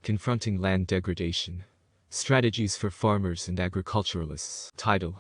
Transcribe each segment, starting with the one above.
Confronting Land Degradation. Strategies for Farmers and Agriculturalists. Title: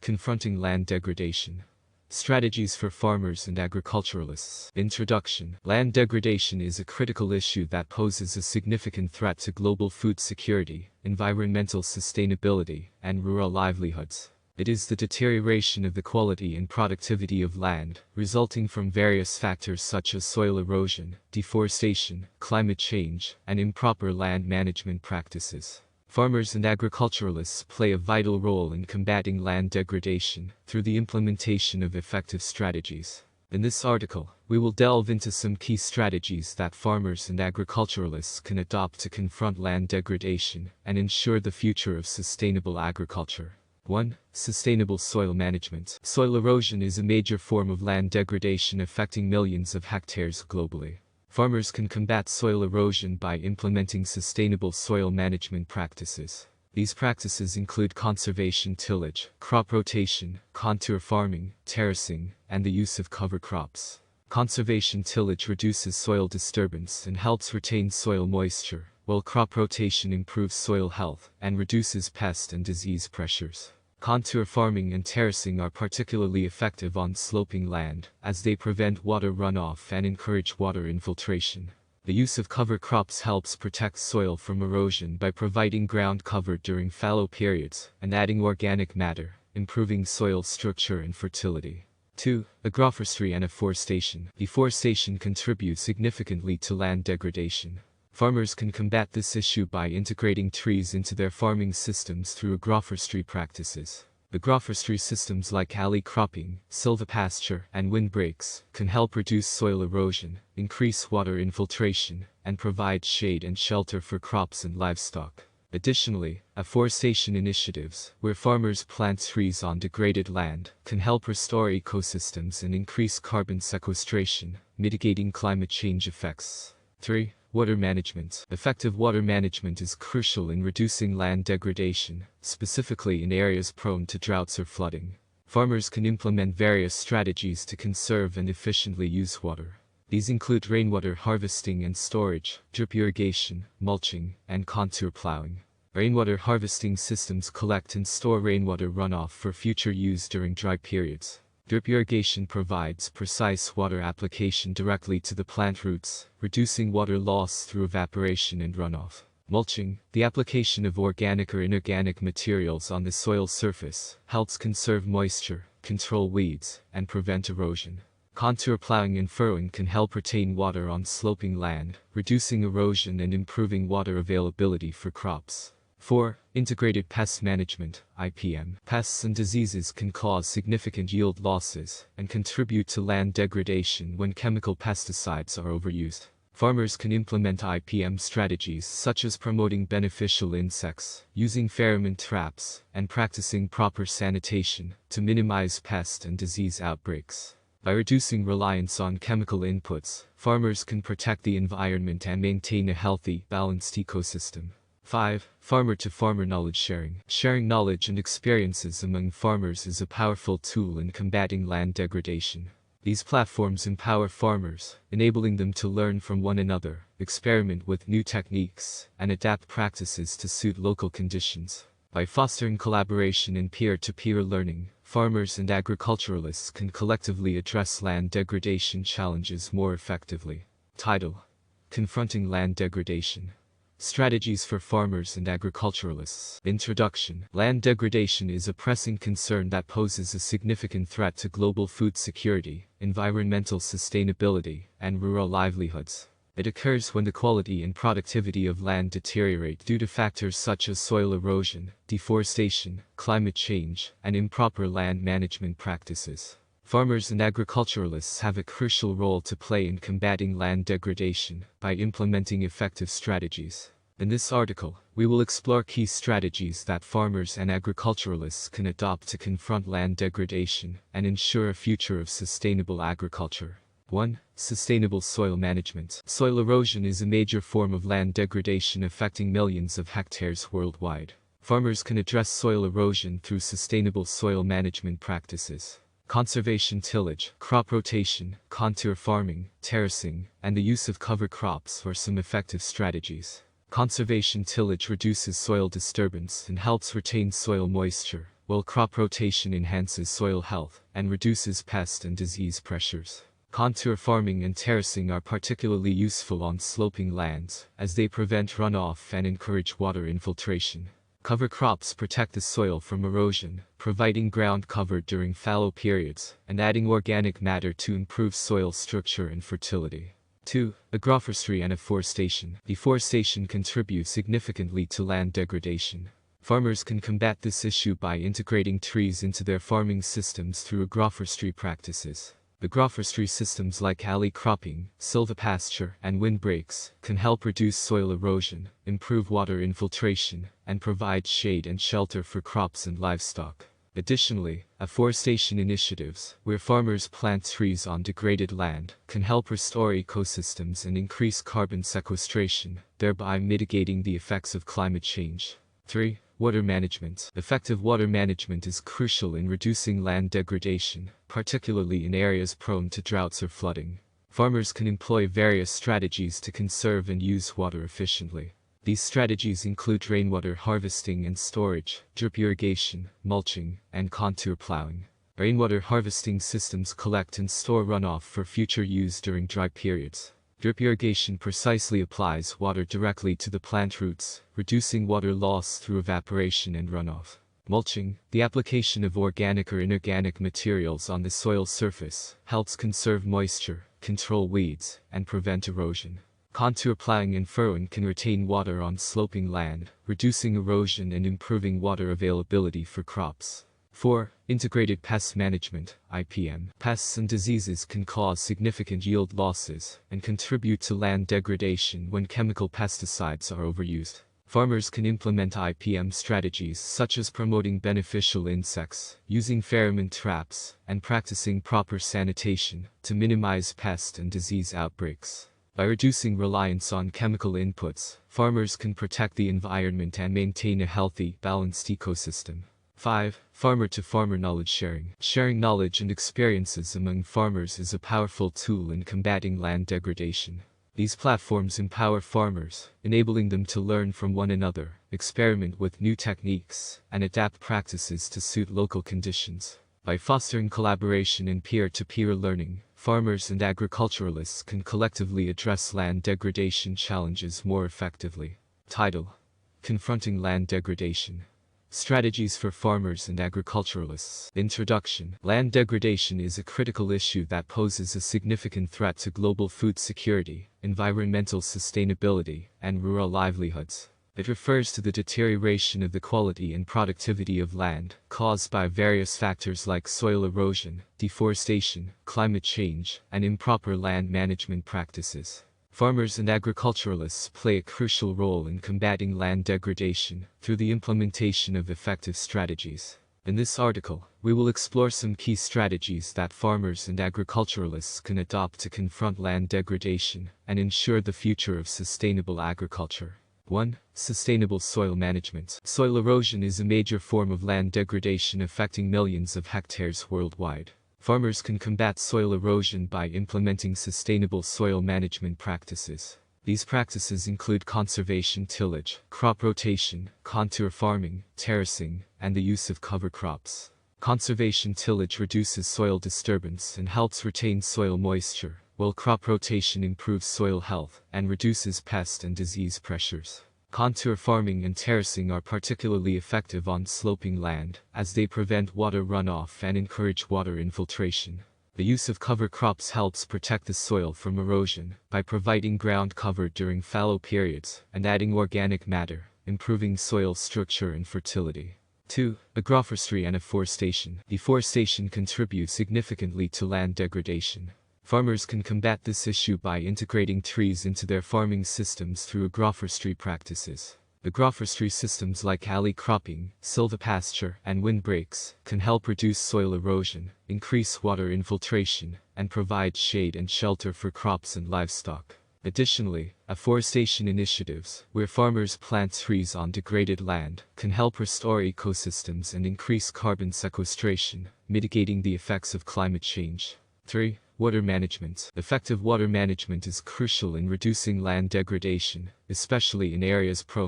Confronting Land Degradation. Strategies for Farmers and Agriculturalists. Introduction. Land degradation is a critical issue that poses a significant threat to global food security, environmental sustainability, and rural livelihoods. It is the deterioration of the quality and productivity of land, resulting from various factors such as soil erosion, deforestation, climate change, and improper land management practices. Farmers and agriculturalists play a vital role in combating land degradation through the implementation of effective strategies. In this article, we will delve into some key strategies that farmers and agriculturalists can adopt to confront land degradation and ensure the future of sustainable agriculture. 1. Sustainable soil management. Soil erosion is a major form of land degradation affecting millions of hectares globally. Farmers can combat soil erosion by implementing sustainable soil management practices. These practices include conservation tillage, crop rotation, contour farming, terracing, and the use of cover crops. Conservation tillage reduces soil disturbance and helps retain soil moisture, while crop rotation improves soil health and reduces pest and disease pressures. Contour farming and terracing are particularly effective on sloping land, as they prevent water runoff and encourage water infiltration. The use of cover crops helps protect soil from erosion by providing ground cover during fallow periods and adding organic matter, improving soil structure and fertility. 2. Agroforestry and afforestation. Deforestation contributes significantly to land degradation. Farmers can combat this issue by integrating trees into their farming systems through agroforestry practices. Agroforestry systems like alley cropping, silvopasture, and windbreaks can help reduce soil erosion, increase water infiltration, and provide shade and shelter for crops and livestock. Additionally, afforestation initiatives, where farmers plant trees on degraded land, can help restore ecosystems and increase carbon sequestration, mitigating climate change effects. 3. Water management. Effective water management is crucial in reducing land degradation, specifically in areas prone to droughts or flooding. Farmers can implement various strategies to conserve and efficiently use water. These include rainwater harvesting and storage, drip irrigation, mulching, and contour plowing. Rainwater harvesting systems collect and store rainwater runoff for future use during dry periods. Drip irrigation provides precise water application directly to the plant roots, reducing water loss through evaporation and runoff. Mulching, the application of organic or inorganic materials on the soil surface, helps conserve moisture, control weeds, and prevent erosion. Contour plowing and furrowing can help retain water on sloping land, reducing erosion and improving water availability for crops. 4. Integrated pest management, IPM. Pests and diseases can cause significant yield losses and contribute to land degradation when chemical pesticides are overused. Farmers can implement IPM strategies such as promoting beneficial insects, using pheromone traps, and practicing proper sanitation to minimize pest and disease outbreaks. By reducing reliance on chemical inputs, farmers can protect the environment and maintain a healthy, balanced ecosystem. 5. Farmer-to-farmer knowledge sharing. Sharing knowledge and experiences among farmers is a powerful tool in combating land degradation. These platforms empower farmers, enabling them to learn from one another, experiment with new techniques, and adapt practices to suit local conditions. By fostering collaboration and peer-to-peer learning, farmers and agriculturalists can collectively address land degradation challenges more effectively. Title: Confronting Land Degradation. Strategies for Farmers and Agriculturalists. Introduction. Land degradation is a pressing concern that poses a significant threat to global food security, environmental sustainability, and rural livelihoods. It occurs when the quality and productivity of land deteriorate due to factors such as soil erosion, deforestation, climate change, and improper land management practices. Farmers and agriculturalists have a crucial role to play in combating land degradation by implementing effective strategies. In this article, we will explore key strategies that farmers and agriculturalists can adopt to confront land degradation and ensure a future of sustainable agriculture. 1. Sustainable soil management. Soil erosion is a major form of land degradation affecting millions of hectares worldwide. Farmers can address soil erosion through sustainable soil management practices. Conservation tillage, crop rotation, contour farming, terracing, and the use of cover crops are some effective strategies. Conservation tillage reduces soil disturbance and helps retain soil moisture, while crop rotation enhances soil health and reduces pest and disease pressures. Contour farming and terracing are particularly useful on sloping lands, as they prevent runoff and encourage water infiltration. Cover crops protect the soil from erosion, providing ground cover during fallow periods, and adding organic matter to improve soil structure and fertility. 2. Agroforestry and afforestation. Deforestation contributes significantly to land degradation. Farmers can combat this issue by integrating trees into their farming systems through agroforestry practices. Agroforestry systems like alley cropping, silvopasture, and windbreaks can help reduce soil erosion, improve water infiltration, and provide shade and shelter for crops and livestock. Additionally, afforestation initiatives, where farmers plant trees on degraded land, can help restore ecosystems and increase carbon sequestration, thereby mitigating the effects of climate change. 3. Water management. Effective water management is crucial in reducing land degradation, particularly in areas prone to droughts or flooding. Farmers can employ various strategies to conserve and use water efficiently. These strategies include rainwater harvesting and storage, drip irrigation, mulching, and contour plowing. Rainwater harvesting systems collect and store runoff for future use during dry periods. Drip irrigation precisely applies water directly to the plant roots, reducing water loss through evaporation and runoff. Mulching, the application of organic or inorganic materials on the soil surface, helps conserve moisture, control weeds, and prevent erosion. Contour plowing and furrowing can retain water on sloping land, reducing erosion and improving water availability for crops. 4. Integrated pest management, IPM. Pests and diseases can cause significant yield losses and contribute to land degradation when chemical pesticides are overused. Farmers can implement IPM strategies such as promoting beneficial insects, using pheromone traps, and practicing proper sanitation to minimize pest and disease outbreaks. By reducing reliance on chemical inputs, farmers can protect the environment and maintain a healthy, balanced ecosystem. 5. Farmer-to-farmer knowledge sharing. Sharing knowledge and experiences among farmers is a powerful tool in combating land degradation. These platforms empower farmers, enabling them to learn from one another, experiment with new techniques, and adapt practices to suit local conditions. By fostering collaboration and peer-to-peer learning, farmers and agriculturalists can collectively address land degradation challenges more effectively. Title: Confronting Land Degradation. Strategies for Farmers and Agriculturalists. Introduction. Land degradation is a critical issue that poses a significant threat to global food security, environmental sustainability, and rural livelihoods. It refers to the deterioration of the quality and productivity of land, caused by various factors like soil erosion, deforestation, climate change, and improper land management practices. Farmers and agriculturalists play a crucial role in combating land degradation through the implementation of effective strategies. In this article, we will explore some key strategies that farmers and agriculturalists can adopt to confront land degradation and ensure the future of sustainable agriculture. 1. Sustainable soil management. Soil erosion is a major form of land degradation affecting millions of hectares worldwide. Farmers can combat soil erosion by implementing sustainable soil management practices. These practices include conservation tillage, crop rotation, contour farming, terracing, and the use of cover crops. Conservation tillage reduces soil disturbance and helps retain soil moisture, while crop rotation improves soil health and reduces pest and disease pressures. Contour farming and terracing are particularly effective on sloping land, as they prevent water runoff and encourage water infiltration. The use of cover crops helps protect the soil from erosion by providing ground cover during fallow periods and adding organic matter, improving soil structure and fertility. 2. Agroforestry and afforestation. Deforestation contributes significantly to land degradation. Farmers can combat this issue by integrating trees into their farming systems through agroforestry practices. Agroforestry systems like alley cropping, silvopasture, and windbreaks can help reduce soil erosion, increase water infiltration, and provide shade and shelter for crops and livestock. Additionally, afforestation initiatives, where farmers plant trees on degraded land, can help restore ecosystems and increase carbon sequestration, mitigating the effects of climate change. 3. Water management. Effective water management is crucial in reducing land degradation, especially in areas prone